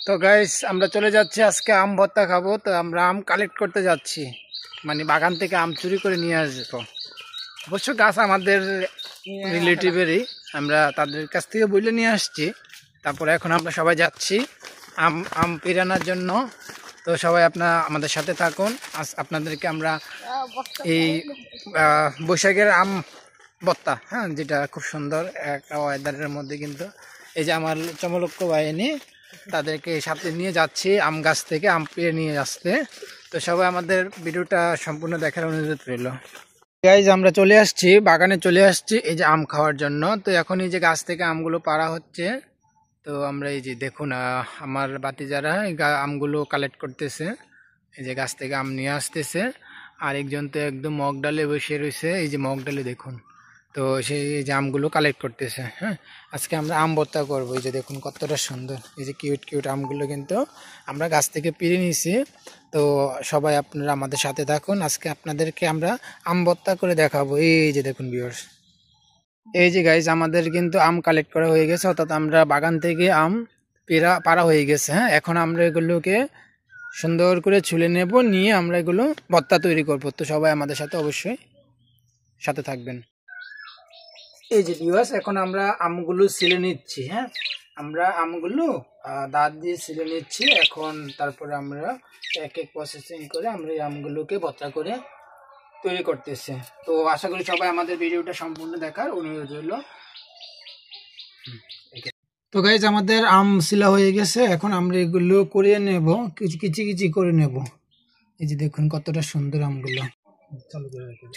তো গাইস আমরা চলে যাচ্ছি আজকে আম ভর্তা খাবো। তো আমরা আম কালেক্ট করতে যাচ্ছি, মানে বাগান থেকে আম চুরি করে নিয়ে আসবো। অবশ্য গাছ আমাদের রিলেটিভেরই, আমরা তাদের কাছ থেকে বইলে নিয়ে আসছি। তারপরে এখন আমরা সবাই যাচ্ছি আম আম পেরানোর জন্য। তো সবাই আমাদের সাথে থাকুন। আজ আপনাদেরকে আমরা এই বৈশাখের আম ভর্তা, হ্যাঁ, যেটা খুব সুন্দর এক ওয়েদারের মধ্যে, কিন্তু এই যে আমার চমলক্ষ বাহিনী তাদেরকে সাথে নিয়ে যাচ্ছি আম গাছ থেকে আম পেড়ে নিয়ে আসতে। তো সবাই আমাদের ভিডিওটা সম্পূর্ণ দেখার অনুরোধ রইল। গাইজ আমরা চলে আসছি, বাগানে চলে আসছি এই যে আম খাওয়ার জন্য। তো এখন এই যে গাছ থেকে আমগুলো পাড়া হচ্ছে। তো আমরা এই যে দেখুন আমার বাতিজারা আমগুলো কালেক্ট করতেছে, এই যে গাছ থেকে আম নিয়ে আসতেছে। আর একজন তো একদম মগ ডালে বসে রয়েছে, এই যে মগ ডালে দেখুন। তো সেই যে আমগুলো কালেক্ট করতেছে। হ্যাঁ, আজকে আমরা আম ভর্তা করবো। এই যে দেখুন কতটা সুন্দর, এই যে কিউট কিউট আমগুলো কিন্তু আমরা গাছ থেকে পেড়ে নিয়েছি। তো সবাই আপনারা আমাদের সাথে থাকুন, আজকে আপনাদেরকে আমরা আম ভর্তা করে দেখাবো। এই যে দেখুন ভিউয়ার্স, এই যে গাইজ আমাদের কিন্তু আম কালেক্ট করা হয়ে গেছে, অর্থাৎ আমরা বাগান থেকে আম পাড়া হয়ে গেছে। হ্যাঁ, এখন আমরা এগুলোকে সুন্দর করে ছুলে নেব, নিয়ে আমরা এগুলো ভর্তা তৈরি করবো। তো সবাই আমাদের সাথে অবশ্যই সাথে থাকবেন। এই যে ভিউয়ার্স, এখন আমরা আমগুলো ছিলে নিচ্ছি। হ্যাঁ, আমরা আমগুলো দাঁত দিয়ে ছিলে নিচ্ছি। এখন তারপরে আমরা এক এক প্রসেসিং করে আমরা এই আমগুলোকে ভর্তা করে তৈরি করতেছি। তো আশা করি সবাই আমাদের ভিডিওটা সম্পূর্ণ দেখার অনুরোধ রইল। তো গাইজ আমাদের আম শিলা হয়ে গেছে, এখন আমরা এগুলো করে নেব, কিছু কিছু কিছু করে নেব। এই যে দেখুন কতটা সুন্দর আমগুলো। চালু করে রাখি,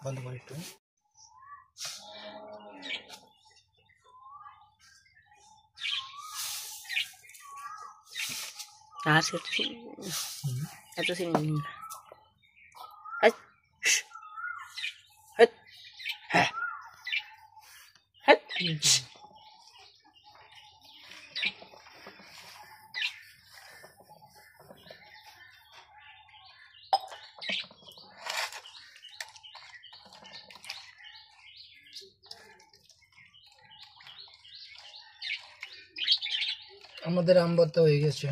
বন্ধ করে একটু। আমাদের আম ভর্তা হয়ে গেছে।